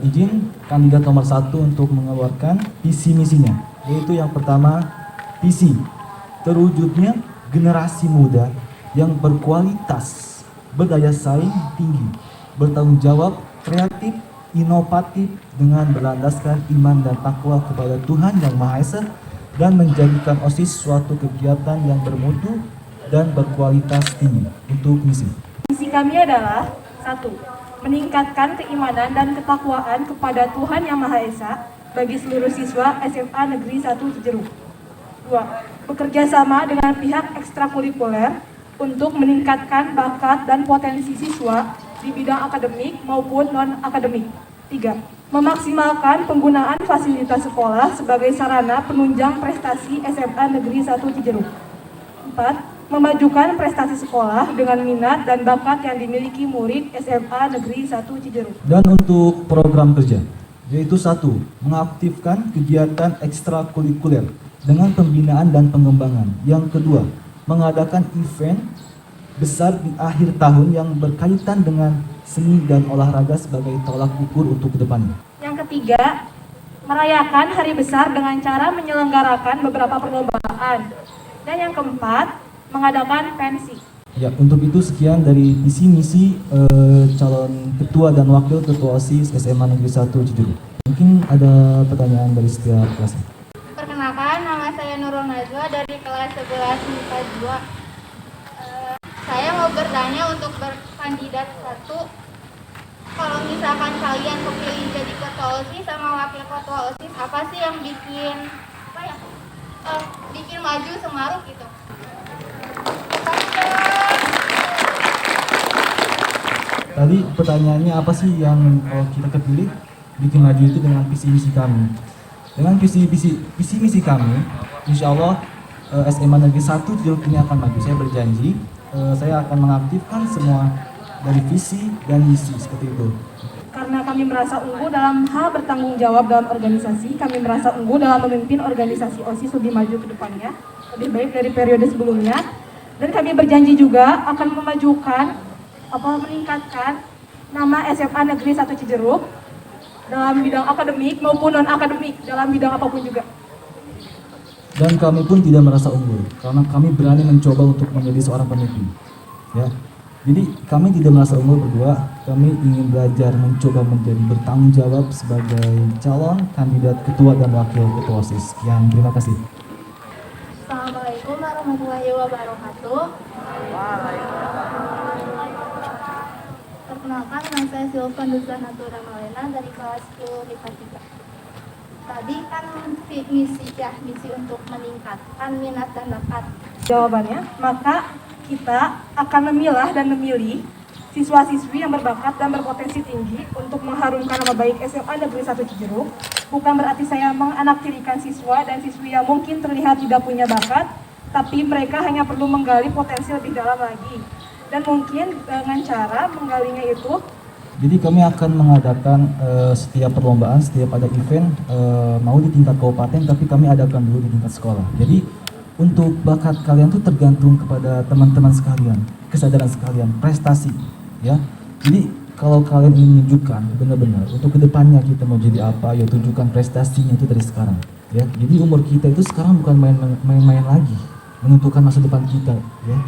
izin kandidat nomor 1 untuk mengeluarkan visi misinya, yaitu yang pertama, visi terwujudnya generasi muda yang berkualitas, berdaya saing tinggi, bertanggung jawab, kreatif, inovatif dengan berlandaskan iman dan takwa kepada Tuhan Yang Maha Esa dan menjadikan OSIS suatu kegiatan yang bermutu dan berkualitas tinggi. Untuk misi kami adalah 1. Meningkatkan keimanan dan ketakwaan kepada Tuhan Yang Maha Esa bagi seluruh siswa SMA Negeri 1 Cijeruk. 2. Bekerja sama dengan pihak ekstrakurikuler untuk meningkatkan bakat dan potensi siswa di bidang akademik maupun non-akademik. 3. Memaksimalkan penggunaan fasilitas sekolah sebagai sarana penunjang prestasi SMA Negeri 1 Cijeruk. 4. Memajukan prestasi sekolah dengan minat dan bakat yang dimiliki murid SMA Negeri 1 Cijeruk. Dan untuk program kerja, yaitu 1. Mengaktifkan kegiatan ekstrakurikuler dengan pembinaan dan pengembangan. Yang kedua, mengadakan event besar di akhir tahun yang berkaitan dengan seni dan olahraga sebagai tolak ukur untuk kedepannya. Yang ketiga, merayakan hari besar dengan cara menyelenggarakan beberapa perlombaan. Dan yang keempat, mengadakan pensi. Ya, untuk itu sekian dari visi misi calon ketua dan wakil ketua OSIS SMA Negeri 1 Cijeruk. Mungkin ada pertanyaan dari setiap kelas. Perkenalkan, nama saya Nurul Najwa dari kelas 11 MIPA 2. Saya mau bertanya untuk berkandidat 1. Kalau misalkan kalian kepilih jadi ketua OSIS sama wakil ketua OSIS, apa sih yang bikin maju Semarang gitu? Tadi pertanyaannya apa sih yang kalau kita kepilih bikin maju itu dengan visi misi kami. Dengan visi misi kami, insya Allah SMA Negeri 1 Cijeruk ini akan maju. Saya berjanji, saya akan mengaktifkan semua dari visi dan misi seperti itu. Karena kami merasa unggul dalam hal bertanggung jawab dalam organisasi, kami merasa unggul dalam memimpin organisasi OSIS lebih maju ke depannya, lebih baik dari periode sebelumnya. Dan kami berjanji juga akan meningkatkan nama SMA Negeri 1 Cijeruk dalam bidang akademik maupun non-akademik, dalam bidang apapun juga. Dan kami pun tidak merasa unggul, karena kami berani mencoba untuk menjadi seorang pemimpin. Ya. Jadi kami tidak merasa unggul berdua, kami ingin belajar mencoba menjadi bertanggung jawab sebagai calon kandidat ketua dan wakil ketua OSIS. Sekian, terima kasih. Assalamualaikum warahmatullahi wabarakatuh. Perkenalkan, nama saya Silvan Dutra Natura Malena dari kelas 10 MIPA 3. Tadi kan misi untuk meningkatkan minat dan bakat. Jawabannya, maka kita akan memilah dan memilih siswa-siswi yang berbakat dan berpotensi tinggi untuk mengharumkan nama baik SMA Negeri 1 Cijeruk. Bukan berarti saya menganaktirikan siswa dan siswi yang mungkin terlihat tidak punya bakat, tapi mereka hanya perlu menggali potensi lebih dalam lagi. Dan mungkin dengan cara menggalinya itu, jadi kami akan mengadakan setiap perlombaan, setiap ada event, mau di tingkat kabupaten, tapi kami adakan dulu di tingkat sekolah. Jadi untuk bakat kalian tuh tergantung kepada teman-teman sekalian, kesadaran sekalian, prestasi, ya. Jadi kalau kalian ingin menunjukkan benar-benar untuk kedepannya kita mau jadi apa, ya tunjukkan prestasinya itu dari sekarang, ya. Jadi umur kita itu sekarang bukan main-main lagi, menentukan masa depan kita, ya.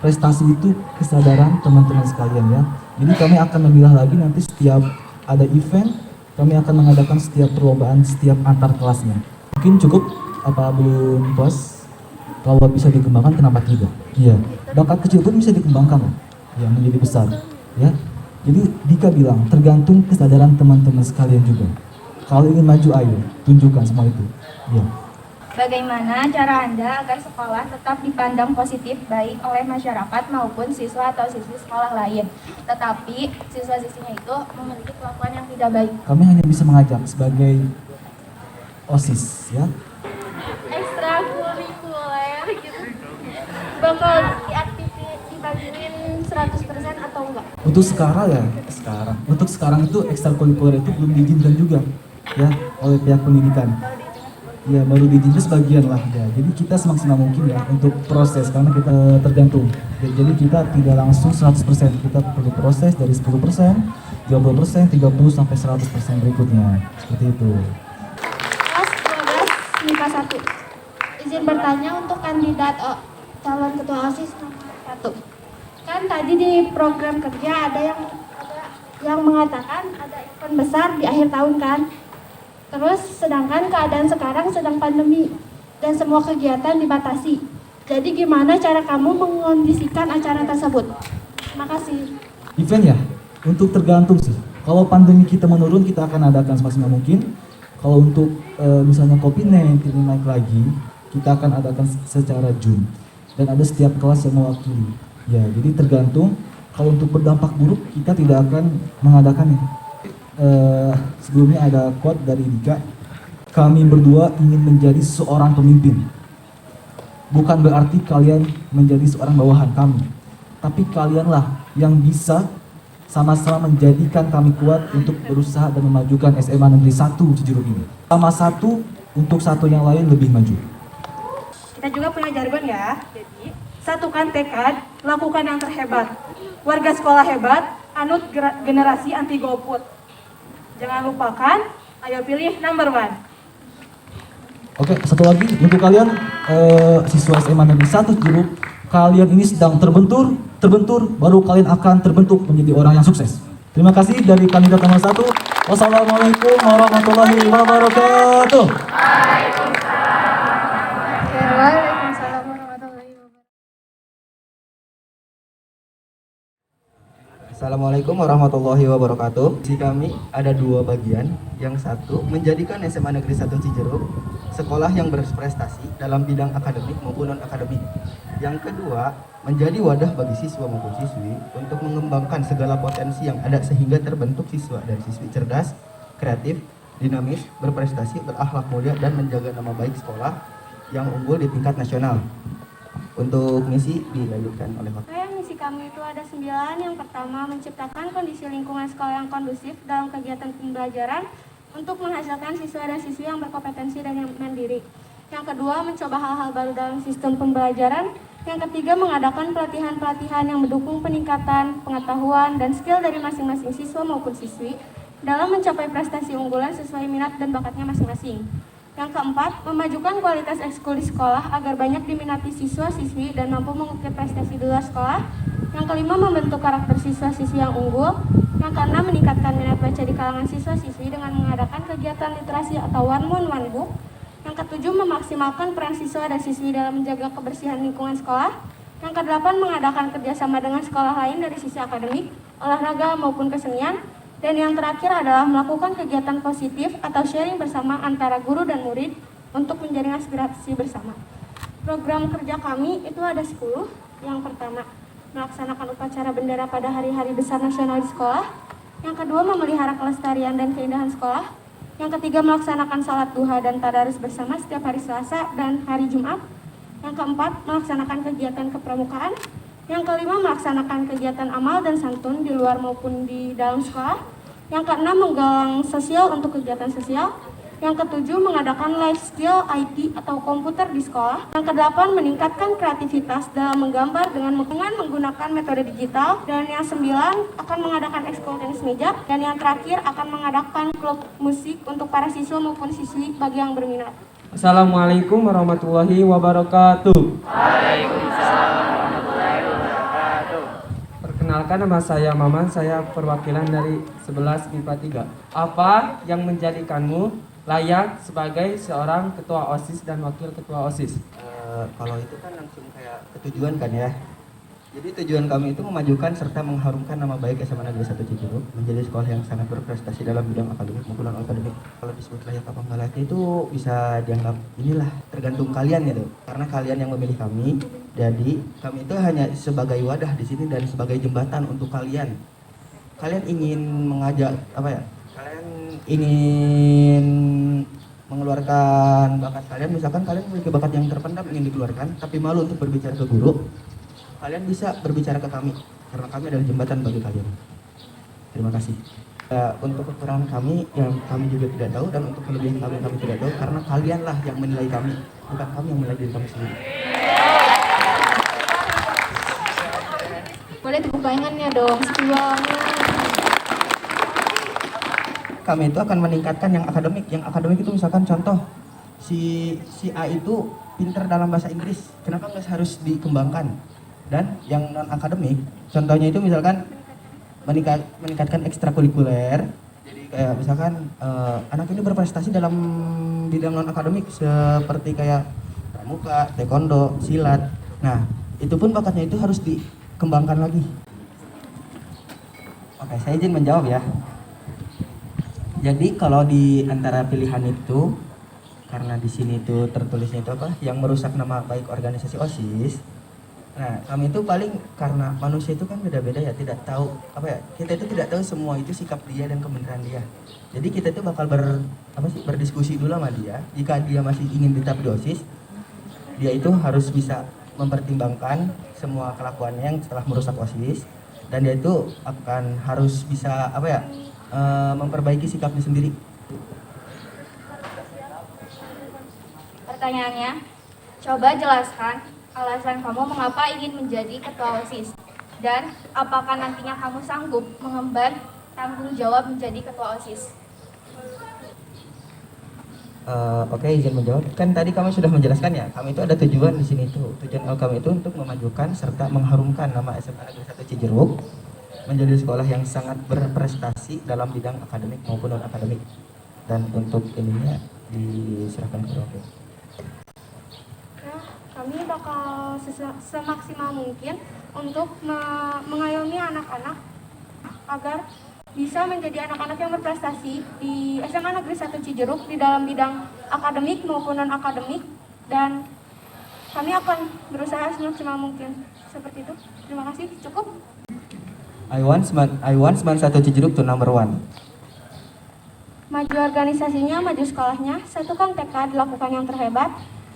Prestasi itu kesadaran teman-teman sekalian, ya. Jadi kami akan memilah lagi nanti setiap ada event, kami akan mengadakan setiap perlombaan setiap antar kelasnya. Mungkin cukup apa belum puas? Kalau bisa dikembangkan kenapa tidak? Iya, bakat kecil pun bisa dikembangkan, ya menjadi besar, ya. Jadi Dika bilang tergantung kesadaran teman-teman sekalian juga. Kalau ingin maju, ayo tunjukkan semua itu. Ya. Bagaimana cara Anda agar sekolah tetap dipandang positif baik oleh masyarakat maupun siswa atau siswi sekolah lain, tetapi siswa-siswinya itu memiliki kelakuan yang tidak baik? Kami hanya bisa mengajak sebagai OSIS, ya. Ekstrakurikuler gitu. Bakal dibagiin 100% atau enggak? Untuk sekarang itu ekstrakurikuler itu belum diizinkan juga, ya, oleh pihak pendidikan. Ya baru ditinjau sebagian lah ya. Jadi kita semaksimal mungkin ya untuk proses karena kita tergantung. Ya, jadi kita tidak langsung 100%, kita perlu proses dari 10%, 30%, 30 sampai 100% berikutnya. Seperti itu. Kelas 12 MIPA 1. Izin bertanya untuk kandidat calon ketua OSIS nomor 1. Kan tadi di program kerja ada yang mengatakan ada event besar di akhir tahun kan. Terus sedangkan keadaan sekarang sedang pandemi dan semua kegiatan dibatasi. Jadi gimana cara kamu mengondisikan acara tersebut? Terima kasih. Event ya, untuk tergantung sih. Kalau pandemi kita menurun, kita akan adakan semaksimal mungkin. Kalau untuk misalnya COVID-19 ini naik lagi, kita akan adakan secara Zoom. Dan ada setiap kelas yang mewakili. Ya, jadi tergantung. Kalau untuk berdampak buruk, kita tidak akan mengadakan ini. Sebelumnya ada quote dari Dika, kami berdua ingin menjadi seorang pemimpin. Bukan berarti kalian menjadi seorang bawahan kami, tapi kalianlah yang bisa sama-sama menjadikan kami kuat untuk berusaha dan memajukan SMA Negeri 1 Cijeruk ini. Sama satu untuk satu yang lain lebih maju. Kita juga punya jargon ya. Jadi, satukan tekad, lakukan yang terhebat. Warga sekolah hebat, anut generasi anti golput. Jangan lupakan, ayo pilih number 1. Oke, satu lagi untuk kalian siswa SMA Negeri 1 Cijeruk, kalian ini sedang terbentur, baru kalian akan terbentuk menjadi orang yang sukses. Terima kasih dari kandidat nomor 1. Wassalamualaikum warahmatullahi wabarakatuh. Waalaikumsalam warahmatullahi wabarakatuh. Assalamualaikum warahmatullahi wabarakatuh. Di kami ada dua bagian. Yang satu, menjadikan SMA Negeri 1 Cijeruk sekolah yang berprestasi dalam bidang akademik maupun non-akademik. Yang kedua, menjadi wadah bagi siswa maupun siswi untuk mengembangkan segala potensi yang ada sehingga terbentuk siswa dan siswi cerdas, kreatif, dinamis, berprestasi, berakhlak mulia, dan menjaga nama baik sekolah yang unggul di tingkat nasional. Untuk misi dilanjutkan oleh Pak. Misi kami itu ada 9. Yang pertama, menciptakan kondisi lingkungan sekolah yang kondusif dalam kegiatan pembelajaran untuk menghasilkan siswa dan siswi yang berkompetensi dan yang mandiri. Yang kedua, mencoba hal-hal baru dalam sistem pembelajaran. Yang ketiga, mengadakan pelatihan-pelatihan yang mendukung peningkatan pengetahuan dan skill dari masing-masing siswa maupun siswi dalam mencapai prestasi unggulan sesuai minat dan bakatnya masing-masing. Yang keempat, memajukan kualitas ekskul di sekolah agar banyak diminati siswa-siswi dan mampu mengukir prestasi di luar sekolah. Yang kelima, membentuk karakter siswa-siswi yang unggul. Yang keenam, meningkatkan minat baca di kalangan siswa-siswi dengan mengadakan kegiatan literasi atau one moon one book. Yang ketujuh, memaksimalkan peran siswa dan siswi dalam menjaga kebersihan lingkungan sekolah. Yang kedelapan, mengadakan kerjasama dengan sekolah lain dari sisi akademik, olahraga maupun kesenian. Dan yang terakhir adalah melakukan kegiatan positif atau sharing bersama antara guru dan murid untuk menjaring aspirasi bersama. Program kerja kami itu ada 10. Yang pertama, melaksanakan upacara bendera pada hari-hari besar nasional di sekolah. Yang kedua, memelihara kelestarian dan keindahan sekolah. Yang ketiga, melaksanakan salat duha dan tadarus bersama setiap hari Selasa dan hari Jumat. Yang keempat, melaksanakan kegiatan kepramukaan. Yang kelima, melaksanakan kegiatan amal dan santun di luar maupun di dalam sekolah. Yang keenam, menggalang sosial untuk kegiatan sosial. Yang ketujuh, mengadakan life skill IT atau komputer di sekolah. Yang kedelapan, meningkatkan kreativitas dalam menggambar dengan menggunakan metode digital. Dan yang 9, akan mengadakan ekskul tenis meja. Dan yang terakhir, akan mengadakan klub musik untuk para siswa maupun siswi bagi yang berminat. Assalamualaikum warahmatullahi wabarakatuh. Perkenalkan, nama saya Maman, saya perwakilan dari 11 MIPA 3. Apa yang menjadikanmu layak sebagai seorang ketua OSIS dan wakil ketua OSIS? Kalau itu kan langsung kayak ketujuan kan ya. Jadi tujuan kami itu memajukan serta mengharumkan nama baik SMA Negeri 1 Cijeruk menjadi sekolah yang sangat berprestasi dalam bidang akademik maupun non-akademik. Kalau disebut layak apa enggak layak itu bisa dianggap inilah tergantung kalian gitu. Karena kalian yang memilih kami, jadi kami itu hanya sebagai wadah di sini dan sebagai jembatan untuk kalian. Kalian ingin mengajak apa ya? Kalian ingin mengeluarkan bakat kalian, misalkan kalian memiliki bakat yang terpendam ingin dikeluarkan tapi malu untuk berbicara ke guru. Kalian bisa berbicara ke kami, karena kami adalah jembatan bagi kalian. Terima kasih. Untuk kekurangan kami yang kami juga tidak tahu, dan untuk kelebihan kami tidak tahu, karena kalianlah yang menilai kami, bukan kami yang menilai diri kami sendiri. Boleh tepuk tangannya dong, sepi banget. Kami itu akan meningkatkan yang akademik. Yang akademik itu misalkan contoh si A itu pinter dalam bahasa Inggris, kenapa nggak harus dikembangkan? Dan yang non akademik, contohnya itu misalkan meningkatkan ekstrakurikuler. Jadi kayak misalkan anak ini berprestasi dalam bidang non akademik seperti kayak pramuka, taekwondo, silat. Nah, itu pun bakatnya itu harus dikembangkan lagi. Oke, saya izin menjawab ya. Jadi kalau di antara pilihan itu, karena di sini itu tertulisnya itu apa? Yang merusak nama baik organisasi OSIS. Nah, kami itu paling karena manusia itu kan beda-beda ya, tidak tahu apa ya? Kita itu tidak tahu semua itu sikap dia dan kebenaran dia. Jadi kita itu bakal berdiskusi dulu sama dia. Jika dia masih ingin tetap di OSIS, dia itu harus bisa mempertimbangkan semua kelakuannya yang setelah merusak OSIS, dan dia itu akan harus bisa memperbaiki sikapnya sendiri. Pertanyaannya, coba jelaskan alasan kamu mengapa ingin menjadi ketua OSIS, dan apakah nantinya kamu sanggup mengemban tanggung jawab menjadi ketua OSIS? Oke, izin menjawab. Kan tadi kami sudah menjelaskan ya, kami itu ada tujuan di sini tuh. Tujuan kami itu untuk memajukan serta mengharumkan nama SMA Negeri 1 Cijeruk menjadi sekolah yang sangat berprestasi dalam bidang akademik maupun non akademik. Dan untuk ininya diserahkan ke Roke. Nah, kami bakal semaksimal mungkin untuk mengayomi anak-anak agar bisa menjadi anak-anak yang berprestasi di SMA Negeri 1 Cijeruk di dalam bidang akademik maupun non akademik, dan kami akan berusaha semaksimal mungkin seperti itu. Terima kasih. Cukup. I want Seman 1 Cijeruk to number 1. Maju organisasinya, maju sekolahnya, satukan tekad, lakukan yang terhebat.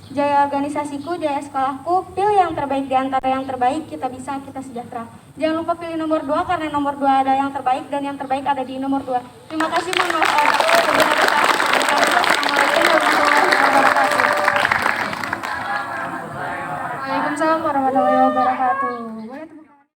Jaya organisasiku, jaya sekolahku, pilih yang terbaik di antara yang terbaik, kita bisa, kita sejahtera. Jangan lupa pilih nomor 2 karena nomor 2 ada yang terbaik dan yang terbaik ada di nomor 2. Terima kasih, mohon maaf. Assalamualaikum warahmatullahi wabarakatuh. Waalaikumsalam warahmatullahi wabarakatuh.